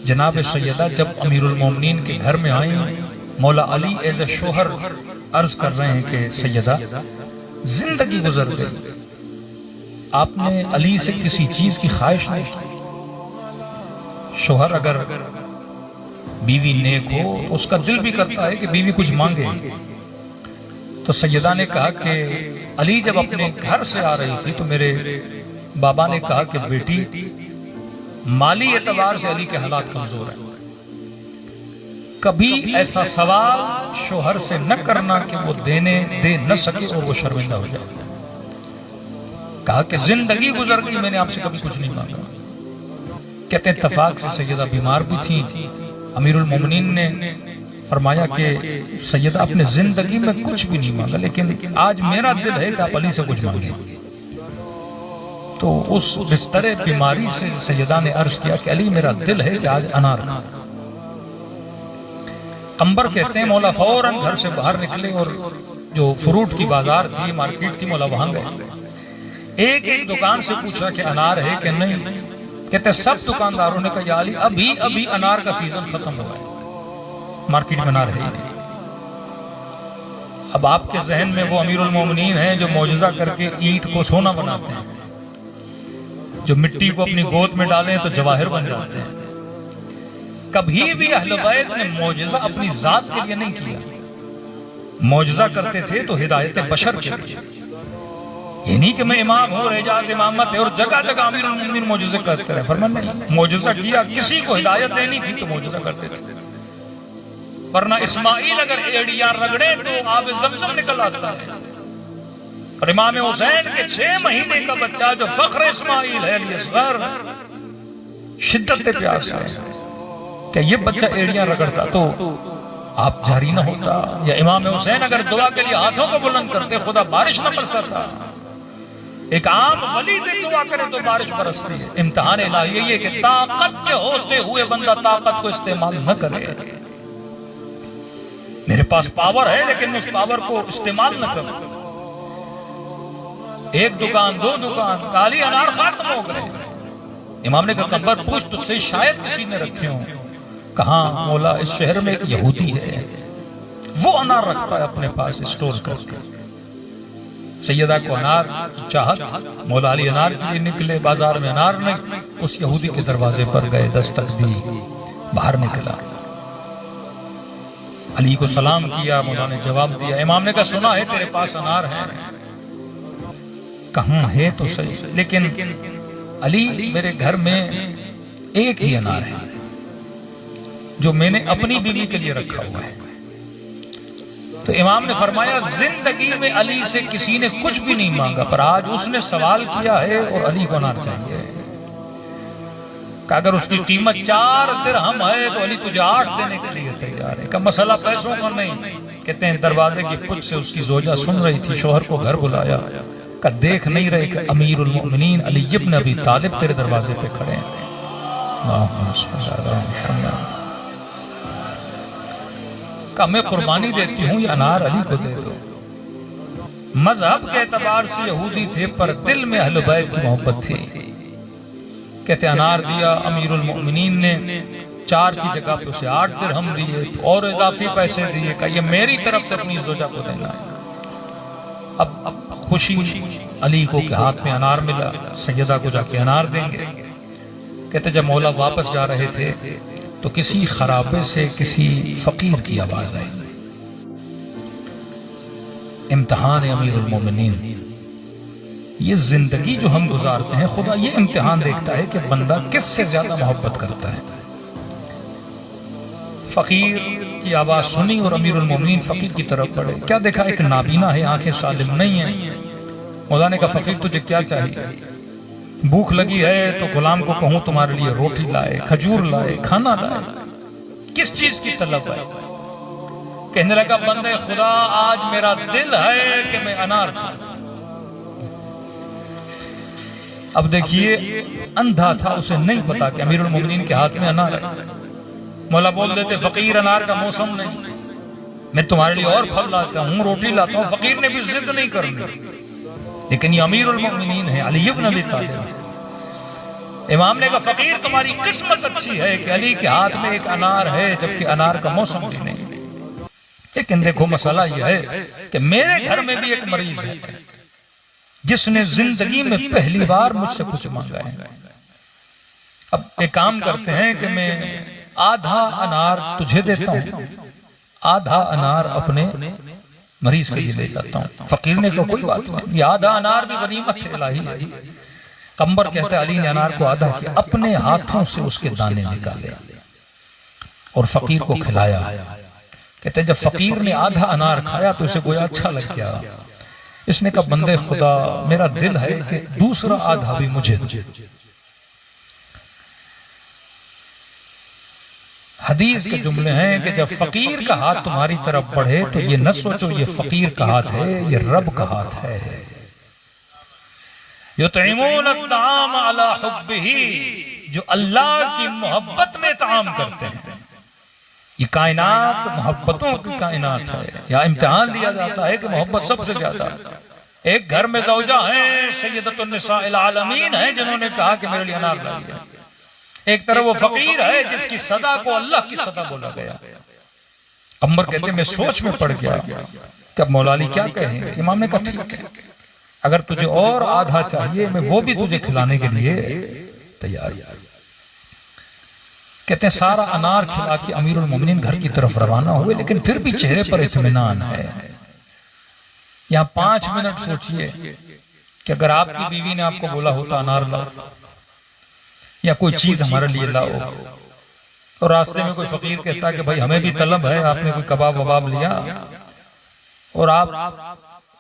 जनाब सैयदा जब अमीरुल मोमिनीन के घर में आई, मौला अली एज ए शोहर अर्ज कर रहे हैं कि सैयदा जिंदगी गुजर गई, आपने अली से किसी चीज की ख्वाहिश नहीं की। शोहर अगर बीवी नेक हो तो उसका दिल भी करता है कि बीवी कुछ मांगे। तो सैयदा ने कहा कि अली जब अपने घर से आ रही थी तो मेरे बाबा ने कहा कि बेटी, माली एतबार से अली के हालात कमजोर है, कभी ऐसा सवाल शोहर से न करना कि वो देने दे न सके और वो शर्मिंदा हो जाए। कहा कि जिंदगी गुजर गई, मैंने आपसे कभी कुछ नहीं मांगा। कहते हैं इत्तफाक से सैयदा बीमार भी थी। अमीरुल मोमिनीन ने फरमाया कि सैयदा आपने जिंदगी में कुछ भी नहीं मांगा, लेकिन आज मेरा दिल है कि आप अली से कुछ मांगे। तो उस बिस्तरे बीमारी से सैयदा ने अर्ज किया कि अली मेरा दिल है कि आज अनार खा। अंबर कहते हैं मौला फौरन घर से बाहर निकले और जो फ्रूट की बाजार थी, मार्केट थी, मौला वहां गए। एक एक दुकान से पूछा कि अनार है कि नहीं। कहते सब दुकानदारों ने कहा, या अली अभी अभी अनार का सीजन खत्म हुआ है, मार्केट में अनार है ही नहीं। अब आपके जहन में वो अमीरुल मोमिनीन हैं जो मौजज़ा करके ईंट को सोना बनाते हैं, जो मिट्टी को अपनी गोद में डालें तो जवाहिर बन जाते हैं। कभी भी अहले बैत ने मौजज़ा अपनी जात के लिए नहीं किया, मौजज़ा करते थे तो हिदायत बशर के लिए। ये नहीं कि मैं इमाम हूँ, एजाज इमामत है और जगह जगह अमीरुल मोमिनीन मौजज़े करते रहे। फरमान नहीं, मौजज़ा किया, किसी को हिदायत देनी थी तो मौजज़ा करते थे। वरना इस्माइल अगर एड़ियां रगड़े तो आब ज़मज़म निकल आता है। और इमाम हुसैन के 6 महीने का बच्चा जो फख्र इस्माइल है, असगर, शिद्दत प्यास है कि ये बच्चा एड़ियां रगड़ता तो आप जारी न होता। या इमाम हुसैन अगर दुआ के लिए हाथों को बुलंद करते, खुदा बारिश न बरसाता। एक आम वली भी दुआ करे तो बारिश बरसती है। इम्तिहान इलाही ये कि ताकत के होते हुए बंदा ताकत को इस्तेमाल न करे। मेरे पास पावर है लेकिन उस पावर को इस्तेमाल न करो। एक दुकान, 2 दुकान, काली अनार खत्म हो गए। इमाम ने कहा कंबर पूछ तुझसे शायद किसी ने रखे हो। कहा मौला इस शहर में एक यहूदी है, वो अनार रखता है अपने पास स्टोर करके। सैयदा को अनार की चाहत, मौला अली अनार के लिए निकले, बाजार में अनार नहीं, उस यहूदी के दरवाजे पर गए, दस्तक दी, बाहर निकला, अली को सलाम किया, मौला ने जवाब दिया। इमाम ने कहा सुना है तेरे पास अनार है। कहाँ है तो सही, लेकिन अली मेरे घर में एक ही अनार है जो मैंने अपनी बीवी के लिए रखा हुआ है। तो इमाम ने फरमाया जिंदगी में अली से किसी ने कुछ भी नहीं मांगा, पर आज उसने सवाल किया है और अली को अनार चाहिए। अगर उसकी कीमत 4 दिरहम है तो अली तुझे 8 देने के लिए तैयार है। का मसला पैसों का नहीं। कहते हैं दरवाजे की पुछ से उसकी जोजा सुन रही थी, शोहर को घर बुलाया, का देख नहीं रहे कि अमीरुल मोमिनीन अली इब्न अबी तालिब तेरे दरवाजे पे खड़े हैं। का मैं कुर्बानी देती हूँ, ये अनार अली को दे दो। मजहब के एतबार से यहूदी थे पर दिल में अहले बैत की मोहब्बत थी। कहते अनार दिया, अमीरुल मोमिनीन ने 4 की जगह पे उसे 8 दिरहम दिए और इजाफी पैसे दिए। का ये मेरी तरफ से अपनी जोजा को देना है। अब खुशी अली को के हाथ में अनार मिला, सैयदा को जाके अनार देंगे। कहते जब मौला वापस जा रहे थे तो किसी खराबे से किसी फकीर की आवाज आई। इम्तिहान अमीरुल मोमिनीन, ये जिंदगी जो हम गुजारते हैं, खुदा ये इम्तिहान देखता है कि बंदा किससे ज्यादा मोहब्बत करता है। फकीर की आवाज सुनी और अमीरुल मोमिनीन फकीर की तरफ बढ़े। क्या देखा, एक नाबीना है, आंखें सालिम नहीं है। मौला ने कहा फकीर तुझे क्या चाहिए? भूख लगी है तो गुलाम को कहूं तुम्हारे लिए रोटी लाए, खजूर लाए, खाना लाए, किस चीज की तलब है? कहने लगा बंदे खुदा आज मेरा दिल है कि मैं अनार खाऊं। अब देखिए अंधा था, उसे नहीं पता कि अमीरुल मोमिनीन के हाथ में अनार है। मौला बोल देते फकीर अनार का मौसम नहीं, मैं तुम्हारे लिए और फल लाता हूँ, रोटी लाता हूँ। फकीर ने भी जिद नहीं करनी, लेकिन ये अमीरुल मोमिनीन है, अली इब्न अबी तालिब। इमाम ने कहा फकीर तुम्हारी किस्मत अच्छी है कि अली के हाथ में एक अनार है, जबकि अनार का मौसम भी नहीं। लेकिन देखो मसला यह है कि मेरे घर में भी एक मरीज है जिसने जिंदगी में पहली बार मुझसे कुछ मांगा है। अब एक काम करते हैं कि मैं आधा अनार तुझे देता हूं, आधा अनार अपने मरीज के लिए ले जाता हूं। फकीर ने कहा कोई बात नहीं, ये आधा अनार भी गनीमत है इलाही। कंबर कहता है अली ने अनार को आधा किया, अपने हाथों से उसके दाने निकाले और फकीर को खिलाया। कहते जब फकीर ने आधा अनार खाया तो उसे गोया अच्छा लग गया। इसने कहा बंदे खुदा, मेरा दिल है कि दूसरा आधा भी मुझे दे। हदीस के जुमले हैं कि जब फकीर का हाथ तुम्हारी तरफ बढ़े तो ये न सोचो ये फकीर का हाथ है, ये रब का हाथ है। युतइमून अत्ताम अला हुब्बिही, जो अल्लाह की मोहब्बत में ताम करते हैं। ये कायनात मोहब्बतों की कायनात है। यहाँ इम्तिहान लिया जाता है कि मोहब्बत सबसे ज्यादा। एक घर में ज़ौजा है सय्यदतुन निसाइल आलमीन है जिन्होंने कहा कि मेरे लिए अनार लाइए। एक तरफ वो फकीर है जिसकी सदा को अल्लाह की सदा बोला गया। कंबर कहते मैं सोच में पड़ गया कि अब मौला अली क्या कहेंगे। इमाम ने कहा ठीक है, अगर तुझे और आधा चाहिए मैं वो भी तुझे खिलाने के लिए तैयार। कहते हैं सारा अनार खिला के अमीरुल मोमिनीन घर की तरफ रवाना हुए, लेकिन फिर भी चेहरे पर इत्मीनान है। यहाँ 5 मिनट सोचिए कि अगर आपकी बीवी ने आपको बोला होता अनार लाओ या कोई चीज हमारे लिए लाओ, और रास्ते में कोई फकीर कहता है कि भाई हमें भी तलब है, आपने कोई कबाब वबाब लिया, और आप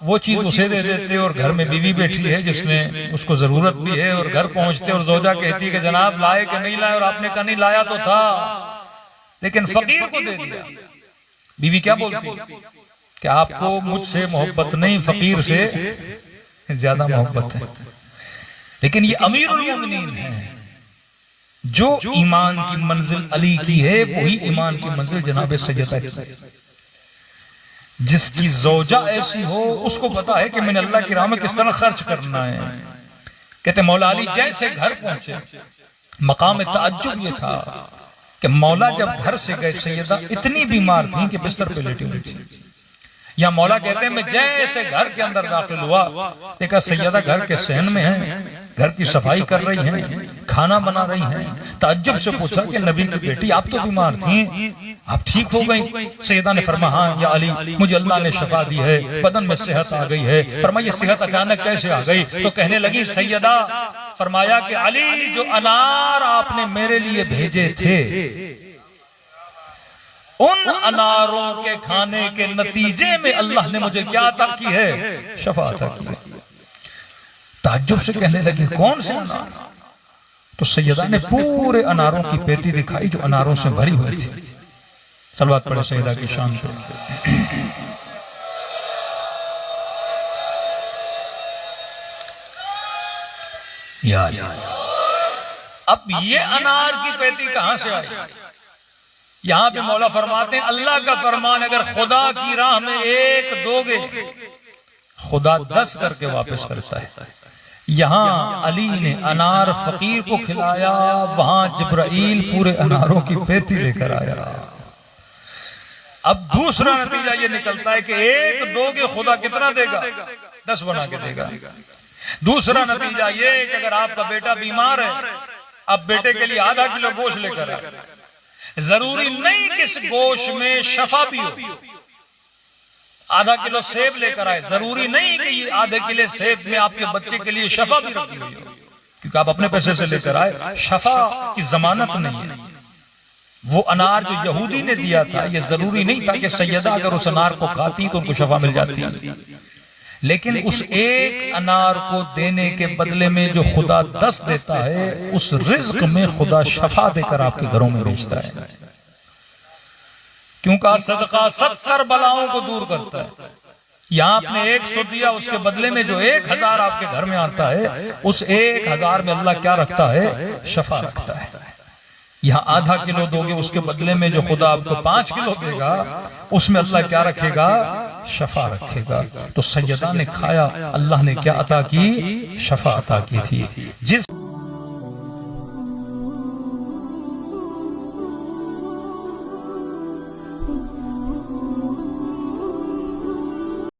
वो चीज उसे दे देते और घर में बीवी बैठी है जिसमें उसको जरूरत भी है, और घर पहुंचते और ज़ौजा कहती है कि जनाब लाए कि नहीं लाए, और आपने कहा नहीं लाया तो था लेकिन फकीर को दे दिया। बीवी क्या बोलती कि आपको मुझसे मोहब्बत नहीं, फकीर से ज्यादा मोहब्बत है। लेकिन ये अमीरुल मोमिनीन है। जो ईमान की मंजिल अली की है वही ईमान की मंजिल जनाब सैयदा की। जिसकी ज़ौजा ऐसी हो उसको पता है कि मैंने अल्लाह की राह में किस तरह खर्च करना है। कहते मौला अली जैसे घर पहुंचे, मकाम तअज्जुब ये था कि मौला जब घर से गए, सैयदा इतनी बीमार थी कि बिस्तर पे लेटी हुई थी। या मौला कहते हैं मैं जैसे घर के अंदर दाखिल हुआ, देखा सैयदा घर के सहन में है, घर की सफाई कर रही हैं, खाना बना रही हैं। ताज्जुब से पूछा कि नबी की बेटी आप तो बीमार थी, आप ठीक हो गई? सैयदा ने फरमाया हाँ या अली, मुझे अल्लाह ने शफा दी है, बदन में सेहत आ गई है। फरमाया सेहत अचानक कैसे आ गई? तो कहने लगी सैयदा, फरमाया कि अली जो अनार आपने मेरे लिए भेजे थे उन अनारों के खाने के नतीजे में अल्लाह ने मुझे क्या अता की है? शफा अता की है। ताज्जुब से कहने लगी कौन से अनार? तो सैयदा ने पूरे अनारों की पेटी दिखाई जो अनारों से भरी हुई थी। सलवात पढ़े सैयदा की शान पे। या अब ये अनार की पेटी कहां से आई? यहां पे मौला फरमाते हैं अल्लाह का फरमान, अगर खुदा की राह में एक दोगे खुदा 10 करके वापस करता है। यहां अली ने अनार फकीर को खिलाया, वहां जिब्राइल पूरे अनारों की पेटी लेकर आया। अब दूसरा नतीजा ये निकलता है कि एक दोगे खुदा कितना देगा? 10 बना के देगा। दूसरा नतीजा ये कि अगर आपका बेटा बीमार है, अब बेटे के लिए आधा किलो गोश्त लेकर आए। जरूरी नहीं कि इस गोश्त में शफा भी हो। आधा किलो सेब लेकर आए, जरूरी नहीं कि ये आधे किलो सेब में आपके बच्चे के लिए शफा भी रखी हुई हो, क्योंकि आप अपने पैसे से लेकर आए। शफा की जमानत नहीं है। वो अनार जो यहूदी ने दिया था, ये जरूरी नहीं था कि सैयदा अगर उस अनार को खाती तो उनको शफा मिल जाती, लेकिन उस एक अनार को देने के बदले में जो खुदा 10 देता है, उस रिज्क में खुदा शफा देकर आपके घरों में भेजता है। क्योंकि सदका 70 बलाओं को दूर करता है। यहाँ आपने 100 दिया, उसके बदले में जो 1000 आपके घर में आता है, उस 1000 में अल्लाह क्या रखता है? शफा रखता है। यहाँ आधा किलो दोगे, उसके बदले में जो खुदा आपको 5 किलो देगा, उसमें अल्लाह क्या रखेगा? शफा रखेगा। तो सैयदा ने खाया, अल्लाह ने क्या अता की? शफा अता की थी। जिस